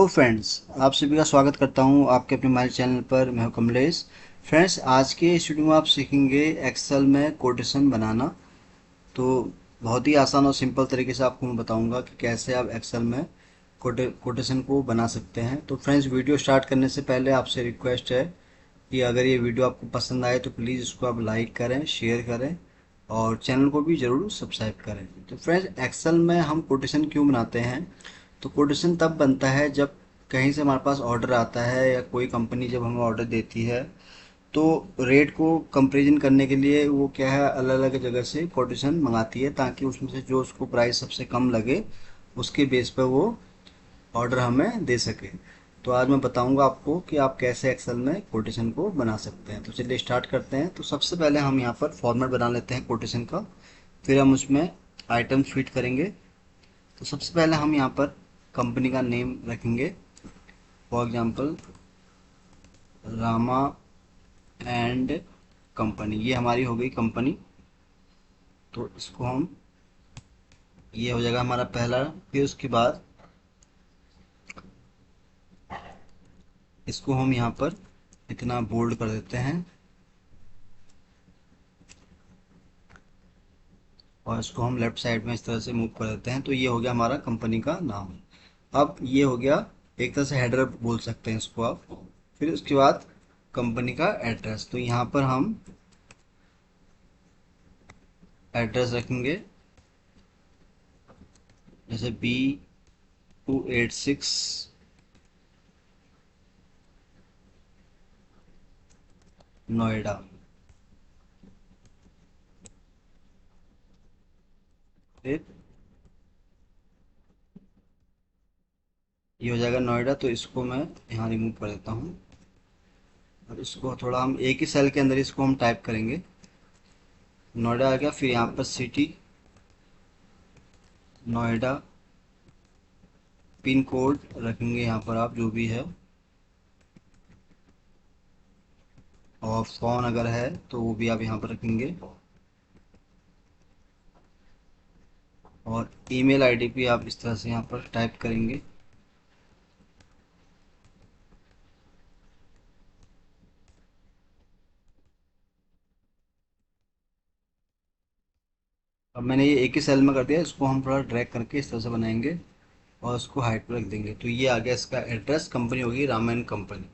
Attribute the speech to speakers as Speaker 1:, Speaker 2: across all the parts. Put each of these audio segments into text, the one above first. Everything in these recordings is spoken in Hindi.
Speaker 1: तो फ्रेंड्स, आप सभी का स्वागत करता हूं आपके अपने हमारे चैनल पर। मैं हूं कमलेश। फ्रेंड्स, आज के इस वीडियो में आप सीखेंगे एक्सेल में कोटेशन बनाना। तो बहुत ही आसान और सिंपल तरीके से आपको मैं बताऊंगा कि कैसे आप एक्सेल में कोटेशन को बना सकते हैं। तो फ्रेंड्स, वीडियो स्टार्ट करने से पहले आपसे रिक्वेस्ट है कि अगर ये वीडियो आपको पसंद आए तो प्लीज़ इसको आप लाइक करें, शेयर करें और चैनल को भी ज़रूर सब्सक्राइब करें। तो फ्रेंड्स, एक्सेल में हम कोटेशन क्यों बनाते हैं? तो कोटेशन तब बनता है जब कहीं से हमारे पास ऑर्डर आता है या कोई कंपनी जब हमें ऑर्डर देती है, तो रेट को कंपैरिजन करने के लिए वो क्या है, अलग अलग जगह से कोटेशन मंगाती है ताकि उसमें से जो उसको प्राइस सबसे कम लगे उसके बेस पर वो ऑर्डर हमें दे सके। तो आज मैं बताऊंगा आपको कि आप कैसे एक्सेल में कोटेशन को बना सकते हैं। तो चलिए स्टार्ट करते हैं। तो सबसे पहले हम यहाँ पर फॉर्मेट बना लेते हैं कोटेशन का, फिर हम उसमें आइटम फिट करेंगे। तो सबसे पहले हम यहाँ पर कंपनी का नेम रखेंगे। For example Rama and company, ये हमारी हो गई कंपनी। तो इसको हम, ये हो जाएगा हमारा पहला। फिर उसके बाद इसको हम यहाँ पर इतना बोल्ड कर देते हैं और इसको हम लेफ्ट साइड में इस तरह से मूव कर देते हैं। तो ये हो गया हमारा कंपनी का नाम। अब ये हो गया, एक तरह से हेडर बोल सकते हैं इसको आप। फिर उसके बाद कंपनी का एड्रेस, तो यहाँ पर हम एड्रेस रखेंगे, जैसे B286 नोएडा। फिर ये हो जाएगा नोएडा, तो इसको मैं यहाँ रिमूव कर देता हूँ। और इसको थोड़ा हम एक ही सेल के अंदर इसको हम टाइप करेंगे। नोएडा आ गया। फिर यहाँ पर सिटी नोएडा, पिन कोड रखेंगे यहाँ पर आप जो भी है, और फ़ोन अगर है तो वो भी आप यहाँ पर रखेंगे, और ईमेल आईडी भी आप इस तरह से यहाँ पर टाइप करेंगे। अब मैंने ये एक ही सेल में कर दिया, इसको हम थोड़ा ड्रैग करके इस तरह से बनाएंगे और उसको हाइट पर रख देंगे। तो ये आ गया इसका एड्रेस, कंपनी होगी रामायण कंपनी।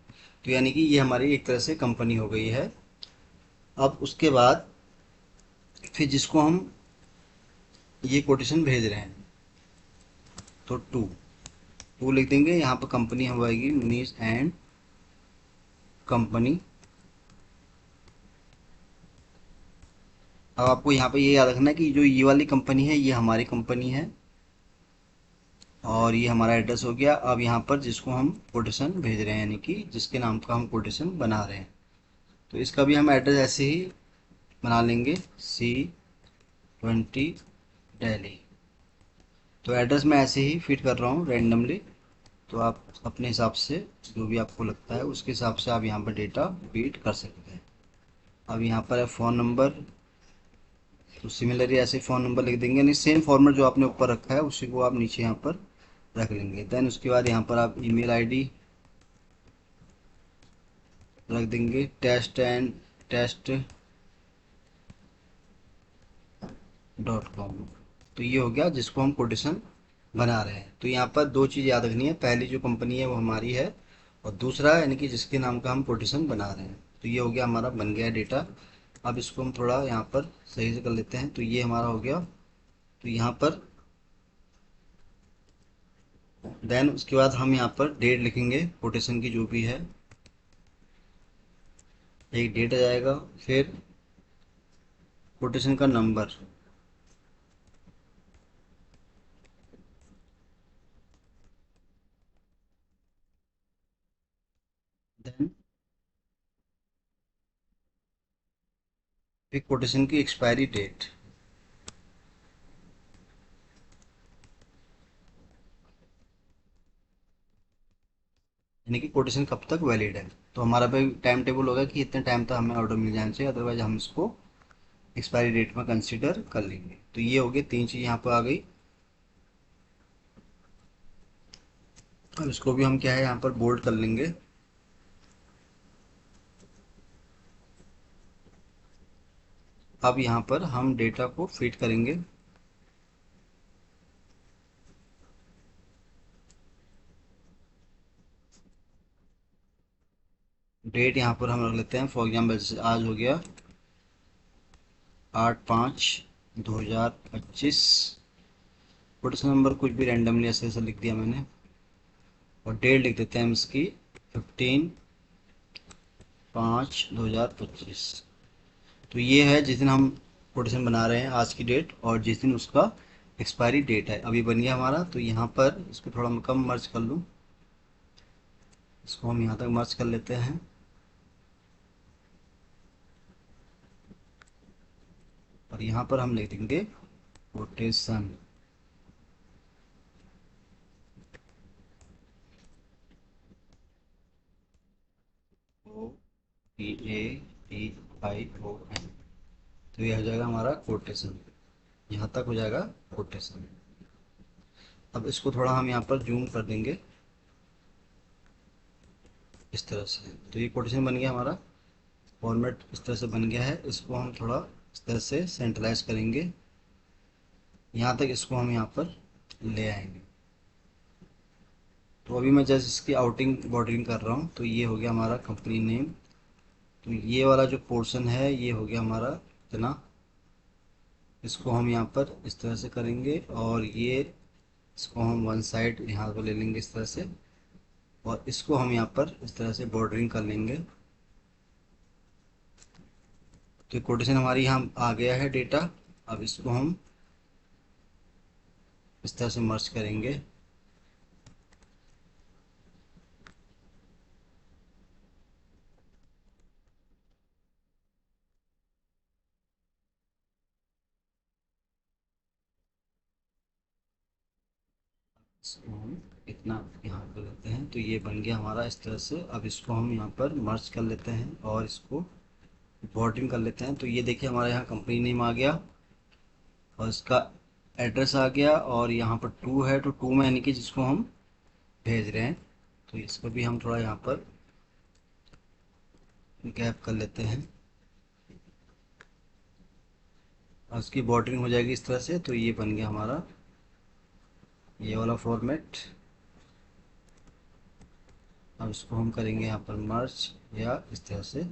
Speaker 1: तो यानी कि ये हमारी एक तरह से कंपनी हो गई है। अब उसके बाद फिर जिसको हम ये कोटेशन भेज रहे हैं, तो टू टू लिख देंगे। यहाँ पर कंपनी होगी मुनीस एंड कंपनी। अब आपको यहाँ पे ये याद रखना है कि जो ये वाली कंपनी है ये हमारी कंपनी है, और ये हमारा एड्रेस हो गया। अब यहाँ पर जिसको हम कोटेशन भेज रहे हैं, यानी कि जिसके नाम का हम कोटेशन बना रहे हैं, तो इसका भी हम एड्रेस ऐसे ही बना लेंगे, C20 दिल्ली। तो एड्रेस मैं ऐसे ही फिट कर रहा हूँ रैंडमली। तो आप अपने हिसाब से जो भी आपको लगता है उसके हिसाब से आप यहाँ पर डेटा फीड कर सकते हैं। अब यहाँ पर है फ़ोन नंबर, तो सिमिलरली ऐसे फ़ोन नंबर लिख देंगे, यानी सेम फॉर्मेट जो आपने ऊपर रखा है उसी को आप नीचे यहाँ पर रख लेंगे। देन उसके बाद यहाँ पर आप ईमेल आईडी रख देंगे, test.com। तो ये हो गया जिसको हम कोटेशन बना रहे हैं। तो यहाँ पर दो चीज़ याद रखनी है, पहली जो कंपनी है वो हमारी है, और दूसरा यानी कि जिसके नाम का हम कोटेशन बना रहे हैं। तो ये हो गया हमारा बन गया डेटा। अब इसको हम थोड़ा यहाँ पर सही से कर लेते हैं। तो ये हमारा हो गया। तो यहाँ पर देन उसके बाद हम यहाँ पर डेट लिखेंगे कोटेशन की जो भी है, एक डेट आ जाएगा। फिर कोटेशन का नंबर, देन फिर कोटेशन की एक्सपायरी डेट, यानी कि कोटेशन कब तक वैलिड है। तो हमारा भाई टाइम टेबल होगा कि इतने टाइम तक हमें ऑर्डर मिल जाना चाहिए, अदरवाइज हम इसको एक्सपायरी डेट में कंसीडर कर लेंगे। तो ये हो गई तीन चीज़ यहाँ पर आ गई। अब इसको भी हम क्या है यहाँ पर बोल्ड कर लेंगे। अब यहाँ पर हम डेटा को फिट करेंगे। डेट यहाँ पर हम रख लेते हैं, फॉर एग्जाम्पल जैसे आज हो गया 8/5/2025। कोटेशन नंबर कुछ भी रैंडमली ऐसे ऐसे लिख दिया मैंने, और डेट लिख देते हैं हम इसकी 15/5/2025। तो ये है जिस दिन हम कोटेशन बना रहे हैं, आज की डेट, और जिस दिन उसका एक्सपायरी डेट है। अभी बन गया हमारा। तो यहाँ पर इसको थोड़ा मैं कम मर्ज कर लूँ, इसको हम यहाँ तक मर्ज कर लेते हैं। और यहाँ पर हम लिख देंगे quotation. O P A T I O N. तो ये हो जाएगा हमारा कोटेशन, यहाँ तक हो जाएगा कोटेशन। अब इसको थोड़ा हम यहाँ पर जूम कर देंगे इस तरह से। तो ये कोटेशन बन गया हमारा, फॉर्मेट इस तरह से बन गया है। इसको हम थोड़ा इस तरह से सेंट्रलाइज करेंगे, यहाँ तक इसको हम यहाँ पर ले आएंगे। तो अभी मैं जस्ट इसकी आउटिंग बॉर्डरिंग कर रहा हूँ। तो ये हो गया हमारा कंपनी नेम। तो ये वाला जो पोर्शन है ये हो गया हमारा इतना। इसको हम यहाँ पर इस तरह से करेंगे, और ये इसको हम वन साइड यहाँ पर ले लेंगे इस तरह से, और इसको हम यहाँ पर इस तरह से बॉर्डरिंग कर लेंगे। तो कोटेशन हमारी यहाँ आ गया है डेटा। अब इसको हम इस तरह से मर्ज करेंगे। इसको हम इतना यहाँ कर लेते हैं। तो ये बन गया हमारा इस तरह से। अब इसको हम यहाँ पर मर्ज कर लेते हैं और इसको बॉर्डरिंग कर लेते हैं। तो ये देखिए हमारे यहाँ कंपनी नेम आ गया, और इसका एड्रेस आ गया, और यहाँ पर टू है। तो टू में यानी कि जिसको हम भेज रहे हैं। तो इसको भी हम थोड़ा यहाँ पर गैप कर लेते हैं, और उसकी बॉर्डरिंग हो जाएगी इस तरह से। तो ये बन गया हमारा ये वाला फॉर्मेट। अब इसको हम करेंगे यहाँ पर मर्ज या इस तरह से।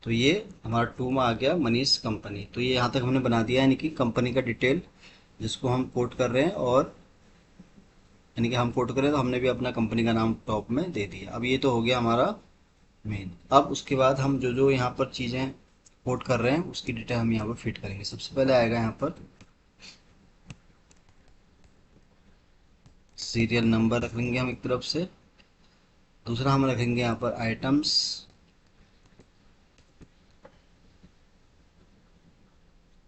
Speaker 1: तो ये हमारा टू में आ गया मनीष कंपनी। तो ये यहाँ तक हमने बना दिया, यानी कि कंपनी का डिटेल जिसको हम कोट कर रहे हैं, और यानी कि हम कोट करें तो हमने भी अपना कंपनी का नाम टॉप में दे दिया। अब ये तो हो गया हमारा मेन। अब उसके बाद हम जो जो यहाँ पर चीज़ें कोट कर रहे हैं उसकी डिटेल हम यहाँ पर फिट करेंगे। सबसे पहले आएगा यहाँ पर सीरियल नंबर रख लेंगे हम एक तरफ से। दूसरा हम रखेंगे यहाँ पर आइटम्स।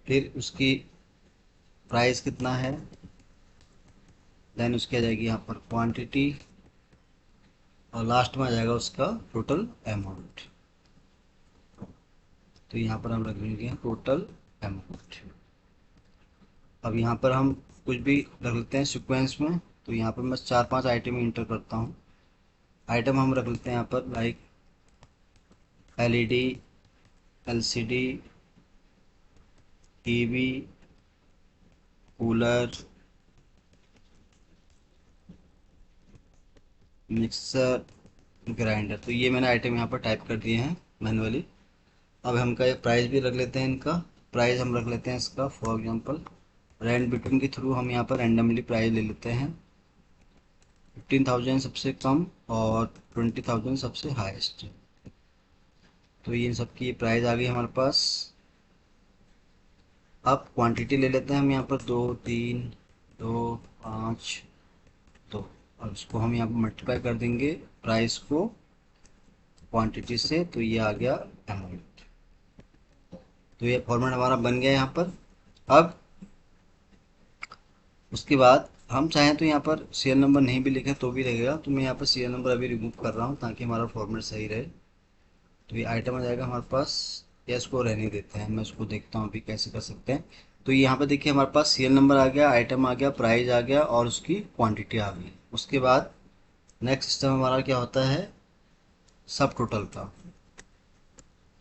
Speaker 1: फिर उसकी प्राइस कितना है। देन उसकी आ जाएगी यहाँ पर क्वांटिटी, और लास्ट में आ जाएगा उसका टोटल अमाउंट। तो यहाँ पर हम रख लेंगे टोटल अमाउंट। अब यहाँ पर हम कुछ भी रख लेते हैं सीक्वेंस में। तो यहाँ पर मैं 4-5 आइटम इंटर करता हूँ। आइटम हम रख लेते हैं यहाँ पर like LED, LCD, TV, cooler, mixer, grinder. तो ये मैंने आइटम यहाँ पर टाइप कर दिए हैं मैनुअली। अब हम का प्राइस भी रख लेते हैं इनका। प्राइस हम रख लेते हैं इसका फॉर एग्जांपल रैंड बिटवीन के थ्रू हम यहाँ पर रैंडमली प्राइस ले लेते हैं। 15,000 सबसे कम और 20,000 सबसे हाईएस्ट। तो ये इन सब की प्राइस आ गई हमारे पास। अब क्वांटिटी ले लेते हैं हम यहाँ पर 2, 3, 2, 5, 2, और उसको हम यहाँ पर मल्टीप्लाई कर देंगे प्राइस को क्वांटिटी से। तो ये आ गया अमाउंट। तो ये फॉर्मेट हमारा बन गया यहाँ पर। अब उसके बाद हम चाहें तो यहाँ पर सीरियल नंबर नहीं भी लिखे तो भी लगेगा। तो मैं यहाँ पर सीरियल नंबर अभी रिमूव कर रहा हूँ ताकि हमारा फॉर्मेट सही रहे। तो ये आइटम आ जाएगा हमारे पास, या इसको रहने देते हैं, मैं उसको देखता हूँ अभी कैसे कर सकते हैं। तो यहाँ पर देखिए हमारे पास सीरियल नंबर आ गया, आइटम आ गया, प्राइस आ गया, और उसकी क्वांटिटी आ गई। उसके बाद नेक्स्ट सिस्टम हमारा क्या होता है, सब टोटल का।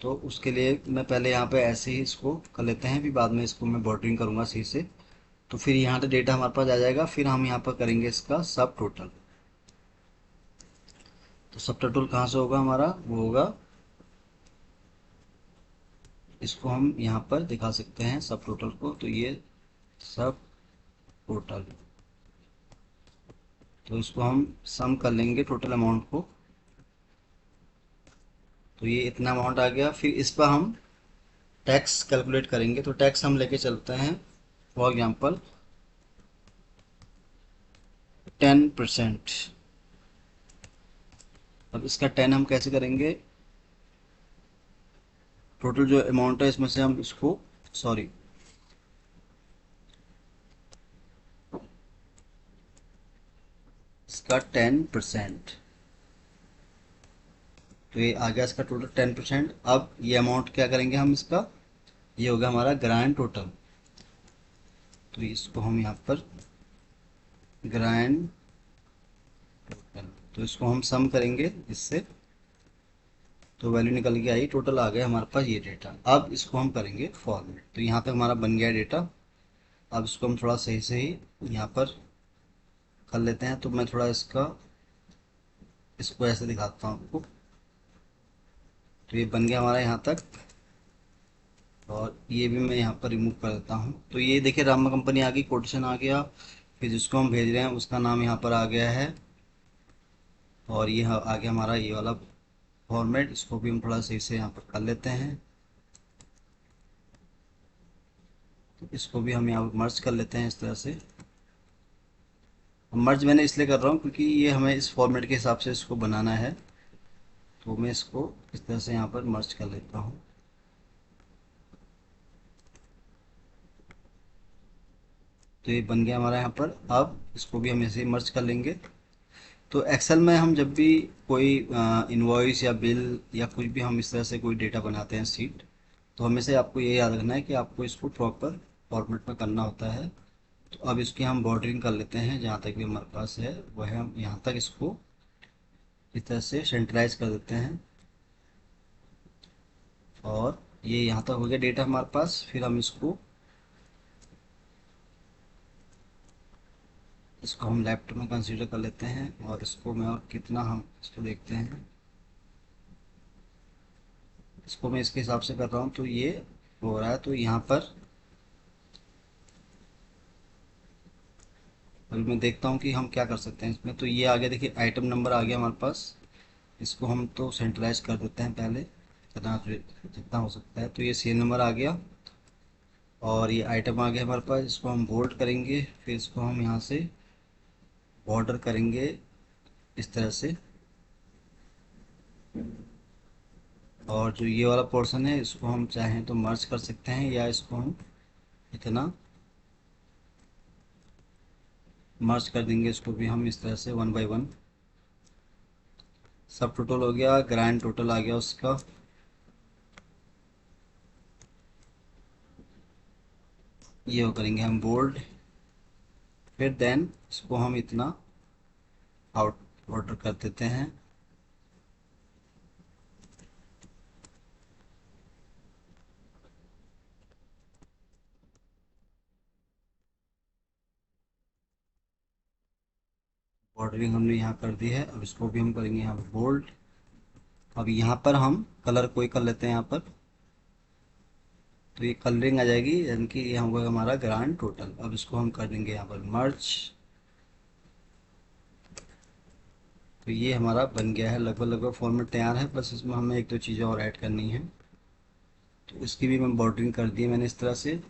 Speaker 1: तो उसके लिए मैं पहले यहाँ पे ऐसे ही इसको कर लेते हैं, फिर बाद में इसको मैं बॉर्डरिंग करूँगा सही से। तो फिर यहाँ पे डेटा हमारे पास आ जाएगा, फिर हम यहाँ पर करेंगे इसका सब टोटल। तो सब टोटल कहाँ से होगा हमारा, वो होगा, इसको हम यहाँ पर दिखा सकते हैं सब टोटल को। तो ये सब टोटल, तो इसको हम सम कर लेंगे टोटल अमाउंट को। तो ये इतना अमाउंट आ गया। फिर इस पर हम टैक्स कैलकुलेट करेंगे। तो टैक्स हम लेके चलते हैं, फॉर एग्जांपल 10%। अब इसका 10 हम कैसे करेंगे, टोटल जो अमाउंट है इसमें से हम इसको, सॉरी, इसका 10%। तो ये आ गया इसका टोटल 10%। अब ये अमाउंट क्या करेंगे हम इसका, ये होगा हमारा ग्रैंड टोटल। तो इसको हम यहाँ पर ग्रैंड टोटल, तो इसको हम सम करेंगे इससे। तो वैल्यू निकल के आई, टोटल आ गया हमारे पास ये डेटा। अब इसको हम करेंगे फॉर्मेट। तो यहाँ पे हमारा बन गया डेटा। अब इसको हम थोड़ा सही से ही यहाँ पर कर लेते हैं। तो मैं थोड़ा इसको ऐसे दिखाता हूँ आपको। तो ये बन गया हमारा यहाँ तक, और ये भी मैं यहाँ पर रिमूव कर देता हूँ। तो ये देखिए रामा कंपनी आ गई, कोटेशन आ गया। फिर जिसको हम भेज रहे हैं उसका नाम यहाँ पर आ गया है, और ये आ गया हमारा ये वाला फॉर्मेट। इसको भी हम थोड़ा सही से यहाँ पर कर लेते हैं। तो इसको भी हम यहाँ पर मर्ज कर लेते हैं इस तरह से। मर्ज मैंने इसलिए कर रहा हूँ क्योंकि ये हमें इस फॉर्मेट के हिसाब से इसको बनाना है। तो मैं इसको इस तरह से यहाँ पर मर्ज कर लेता हूँ। तो ये बन गया हमारा यहाँ पर। अब इसको भी हम ऐसे ही मर्ज कर लेंगे। तो एक्सेल में हम जब भी कोई इनवॉइस या बिल या कुछ भी हम इस तरह से कोई डेटा बनाते हैं सीट, तो हमेशा आपको ये याद रखना है कि आपको इसको प्रॉपर फॉर्मेट में करना होता है। तो अब इसकी हम बॉर्डरिंग कर लेते हैं, जहाँ तक भी हमारे पास है वह है, हम यहाँ तक इसको इस तरह से सेंट्रलाइज कर देते हैं। और ये यहाँ तक हो गया डेटा हमारे पास। फिर हम इसको हम लेफ्ट में कंसीडर कर लेते हैं, और इसको मैं और कितना हम इसको देखते हैं। इसको मैं इसके हिसाब से कर रहा हूँ, तो ये हो रहा है। तो यहाँ पर अभी मैं देखता हूँ कि हम क्या कर सकते हैं इसमें। तो ये आ गया, देखिए आइटम नंबर आ गया हमारे पास। इसको हम तो सेंट्रलाइज कर देते हैं पहले, जितना हो सकता है। तो ये सीरियल नंबर आ गया, और ये आइटम आ गया हमारे पास। इसको हम बोल्ड करेंगे, फिर इसको हम यहाँ से बॉर्डर करेंगे इस तरह से। और जो ये वाला पोर्शन है इसको हम चाहें तो मर्ज कर सकते हैं, या इसको हम इतना मर्ज कर देंगे। इसको भी हम इस तरह से 1 बाय 1। सब टोटल हो गया, ग्रैंड टोटल आ गया उसका। ये हो करेंगे हम बोल्ड। फिर देन इसको हम इतना आउट ऑर्डर कर देते हैं। बॉर्डरिंग हमने यहाँ कर दी है। अब इसको भी हम करेंगे यहाँ पर बोल्ड। अब यहाँ पर हम कलर कोई कर लेते हैं यहाँ पर। तो ये कलरिंग आ जाएगी, यानी कि ये होगा हमारा ग्रैंड टोटल। अब इसको हम कर देंगे यहाँ पर मर्ज। तो ये हमारा बन गया है, लगभग लगभग फॉर्मेट तैयार है। बस इसमें हमें एक दो चीज़ें और ऐड करनी है। तो इसकी भी मैं बॉर्डरिंग कर दी है मैंने इस तरह से।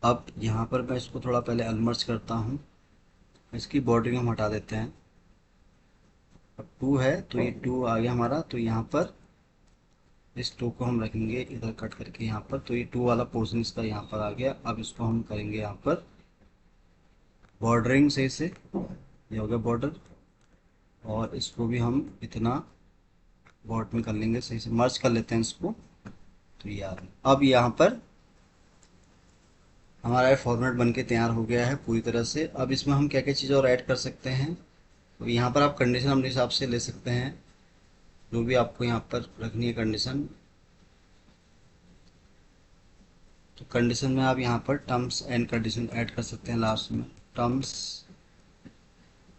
Speaker 1: अब यहाँ पर मैं इसको थोड़ा पहले अनमर्ज करता हूँ। इसकी बॉर्डरिंग हम हटा देते हैं। अब 2 है, तो ये 2 आ गया हमारा। तो यहाँ पर इस 2 को हम रखेंगे इधर कट करके यहाँ पर। तो ये 2 वाला पोर्शन इसका यहाँ पर आ गया। अब इसको हम करेंगे यहाँ पर बॉर्डरिंग सही से। ये हो गया बॉर्डर, और इसको भी हम इतना बॉर्डर में कर लेंगे, सही से मर्ज कर लेते हैं इसको। तो यार अब यहाँ पर हमारा फॉर्मेट बन के तैयार हो गया है पूरी तरह से। अब इसमें हम क्या क्या चीज़ और ऐड कर सकते हैं, तो यहाँ पर आप कंडीशन अपने हिसाब से ले सकते हैं, जो भी आपको यहाँ पर रखनी है कंडीशन। तो कंडीशन में आप यहाँ पर टर्म्स एंड कंडीशन ऐड कर सकते हैं लास्ट में, टर्म्स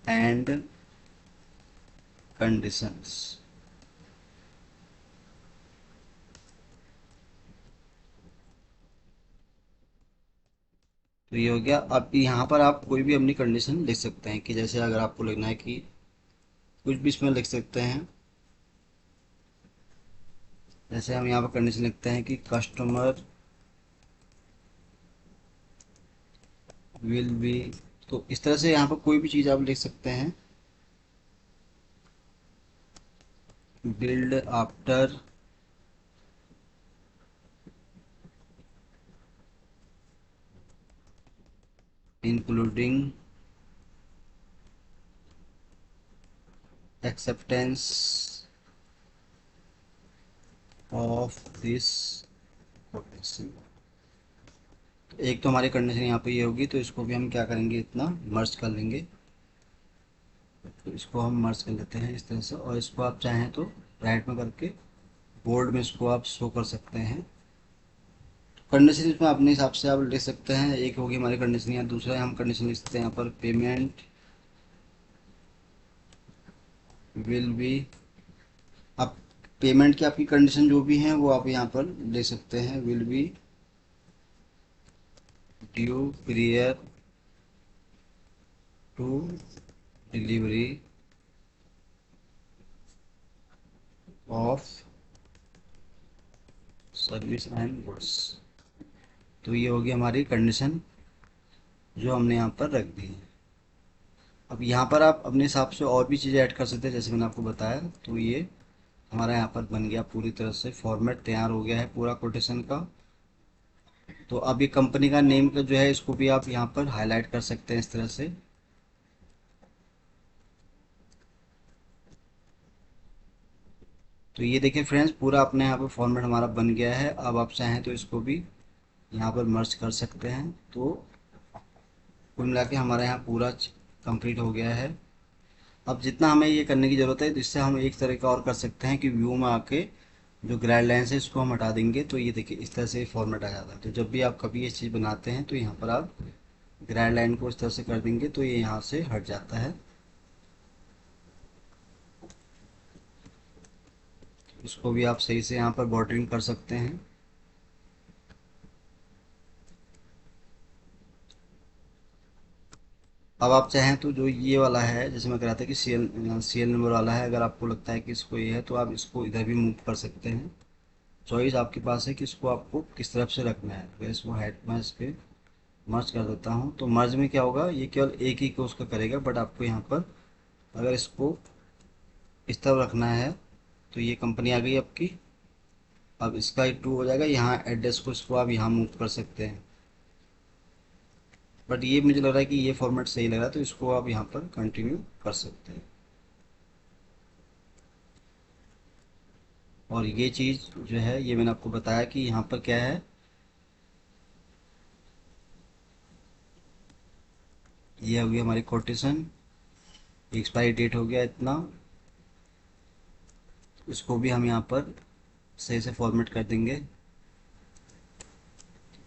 Speaker 1: एंड कंडीशंस। तो ये हो गया। अब यहाँ पर आप कोई भी अपनी कंडीशन लिख सकते हैं, कि जैसे अगर आपको लिखना है कि कुछ भी इसमें लिख सकते हैं। जैसे हम यहाँ पर कंडीशन लिखते हैं कि कस्टमर विल बी, तो इस तरह से यहाँ पर कोई भी चीज़ आप लिख सकते हैं। Build after including acceptance of this protection. एक तो हमारी कंडीशन यहाँ पे ये होगी, तो इसको भी हम क्या करेंगे, इतना मर्ज कर लेंगे। तो इसको हम मर्ज कर लेते हैं इस तरह से, और इसको आप चाहें तो राइट में करके बोर्ड में इसको आप शो कर सकते हैं। कंडीशन इसमें अपने हिसाब से आप लिख सकते हैं। एक होगी हमारी कंडीशन, या दूसरा हम कंडीशन लिख सकते हैं यहाँ पर पेमेंट विल बी। आप पेमेंट की आपकी कंडीशन जो भी है वो आप यहाँ पर ले सकते हैं, will be due prior to delivery of service and goods. तो ये होगी हमारी कंडीशन जो हमने यहाँ पर रख दी है। अब यहाँ पर आप अपने हिसाब से और भी चीज़ें ऐड कर सकते हैं, जैसे मैंने आपको बताया। तो ये हमारा यहाँ पर बन गया पूरी तरह से, फॉर्मेट तैयार हो गया है पूरा कोटेशन का। तो अब ये कंपनी का नेम का जो है, इसको भी आप यहाँ पर हाईलाइट कर सकते हैं इस तरह से। तो ये देखिए फ्रेंड्स, पूरा अपने यहाँ पर फॉर्मेट हमारा बन गया है। अब आप चाहें तो इसको भी यहाँ पर मर्ज कर सकते हैं। तो कुल मिला के हमारा यहाँ पूरा कंप्लीट हो गया है। अब जितना हमें ये करने की ज़रूरत है, जिससे हम एक तरीका और कर सकते हैं कि व्यू में आके जो गाइडलाइंस है इसको हम हटा देंगे। तो ये देखिए इस तरह से फॉर्मेट आ जाता है। तो जब भी आप कभी ये चीज़ बनाते हैं, तो यहाँ पर आप गाइडलाइन को इस तरह से कर देंगे, तो ये यहाँ से हट जाता है। इसको भी आप सही से यहाँ पर बॉर्डरिंग कर सकते हैं। अब आप चाहें तो जो ये वाला है, जैसे मैं कह रहा था कि सीएल नंबर वाला है, अगर आपको लगता है कि इसको ये है, तो आप इसको इधर भी मूव कर सकते हैं। चॉइस आपके पास है कि इसको आपको किस तरफ से रखना है। तो इसको हाइट में इस पे मर्ज कर देता हूँ। तो मर्ज में क्या होगा, ये केवल एक ही को उसका करेगा, बट आपको यहाँ पर अगर इसको इस तरफ रखना है, तो ये कंपनी आ गई आपकी। अब इसका एक टू हो जाएगा, यहाँ एड्रेस को इसको आप यहाँ मूव कर सकते हैं। बट ये मुझे लग रहा है कि ये फॉर्मेट सही लग रहा है, तो इसको आप यहाँ पर कंटिन्यू कर सकते हैं। और ये चीज़ जो है, ये मैंने आपको बताया कि यहाँ पर क्या है, ये हो गया हमारी कोटेशन। एक्सपायरी डेट हो गया इतना। इसको भी हम यहाँ पर सही से फॉर्मेट कर देंगे।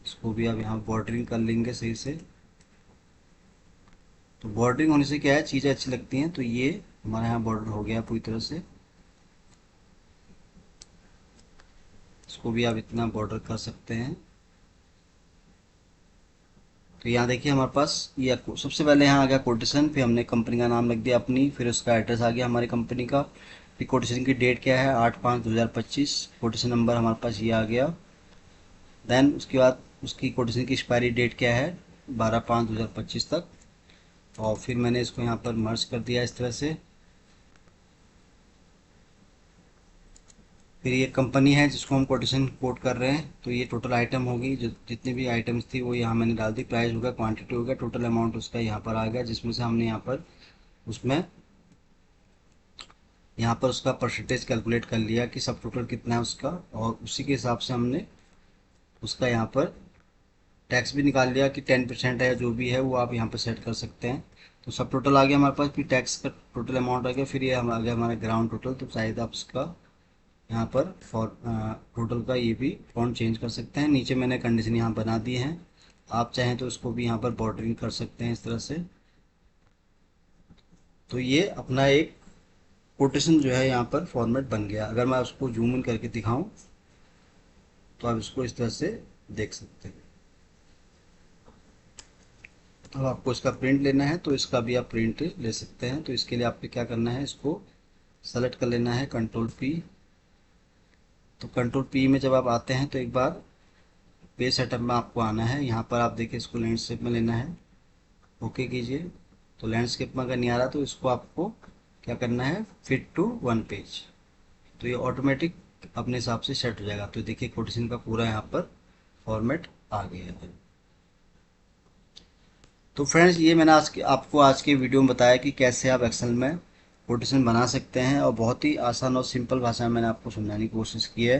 Speaker 1: इसको भी आप यहाँ बॉर्डरिंग कर लेंगे सही से। तो बॉर्डरिंग होने से क्या है, चीज़ें अच्छी लगती हैं। तो ये हमारे यहाँ बॉर्डर हो गया पूरी तरह से। इसको भी आप इतना बॉर्डर कर सकते हैं। तो यहाँ देखिए हमारे पास ये सबसे पहले यहाँ आ गया कोटेशन, फिर हमने कंपनी का नाम लिख दिया अपनी, फिर उसका एड्रेस आ गया हमारी कंपनी का। फिर कोटेशन की डेट क्या है, 8/5/2025। कोटेशन नंबर हमारे पास ये आ गया। देन उसके बाद उसकी कोटेशन की एक्सपायरी डेट क्या है, 12/5/2025 तक। और फिर मैंने इसको यहाँ पर मर्ज कर दिया इस तरह से। फिर ये कंपनी है जिसको हम कोटेशन कोट कर रहे हैं। तो ये टोटल आइटम होगी, जो जितनी भी आइटम्स थी वो यहाँ मैंने डाल दी। प्राइस हो गया, क्वांटिटी हो गया, टोटल अमाउंट उसका यहाँ पर आ गया, जिसमें से हमने यहाँ पर उसमें यहाँ पर उसका परसेंटेज कैलकुलेट कर लिया कि सब टोटल कितना है उसका, और उसी के हिसाब से हमने उसका यहाँ पर टैक्स भी निकाल लिया कि 10% है, जो भी है वो आप यहाँ पर सेट कर सकते हैं। तो सब टोटल आ गया हमारे पास, फिर टैक्स का टोटल अमाउंट आ गया, फिर ये हम आ गया हमारा ग्राउंड टोटल। तो शायद आप इसका यहाँ पर फॉर टोटल का ये भी फॉन्ट चेंज कर सकते हैं। नीचे मैंने कंडीशन यहाँ बना दी है, आप चाहें तो इसको भी यहाँ पर बॉर्डरिंग कर सकते हैं इस तरह से। तो ये अपना एक कोटेशन जो है यहाँ पर फॉर्मेट बन गया। अगर मैं उसको जूम इन करके दिखाऊं तो आप इसको इस तरह से देख सकते हैं। अब आपको इसका प्रिंट लेना है तो इसका भी आप प्रिंट ले सकते हैं। तो इसके लिए आपको क्या करना है, इसको सेलेक्ट कर लेना है, कंट्रोल पी। तो कंट्रोल पी में जब आप आते हैं तो एक बार पेज सेटअप में आपको आना है। यहाँ पर आप देखिए इसको लैंडस्केप में लेना है, ओके कीजिए। तो लैंडस्केप में अगर नहीं आ रहा तो इसको आपको क्या करना है, फिट टू वन पेज। तो ये ऑटोमेटिक अपने हिसाब से सेट हो जाएगा। तो देखिए कोटेशन का पूरा यहाँ पर फॉर्मेट आ गया है। तो फ्रेंड्स, ये मैंने आपको आज के वीडियो में बताया कि कैसे आप एक्सेल में कोटेशन बना सकते हैं, और बहुत ही आसान और सिंपल भाषा में मैंने आपको समझाने की कोशिश की है।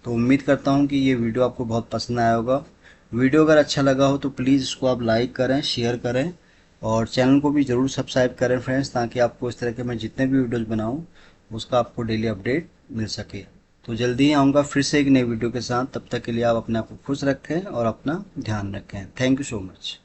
Speaker 1: तो उम्मीद करता हूँ कि ये वीडियो आपको बहुत पसंद आया होगा। वीडियो अगर अच्छा लगा हो तो प्लीज़ इसको आप लाइक करें, शेयर करें, और चैनल को भी ज़रूर सब्सक्राइब करें फ्रेंड्स, ताकि आपको इस तरह के मैं जितने भी वीडियोज़ बनाऊँ उसका आपको डेली अपडेट मिल सके। तो जल्दी ही आऊँगा फिर से एक नई वीडियो के साथ। तब तक के लिए आप अपने आप को खुश रखें और अपना ध्यान रखें। Thank you so much.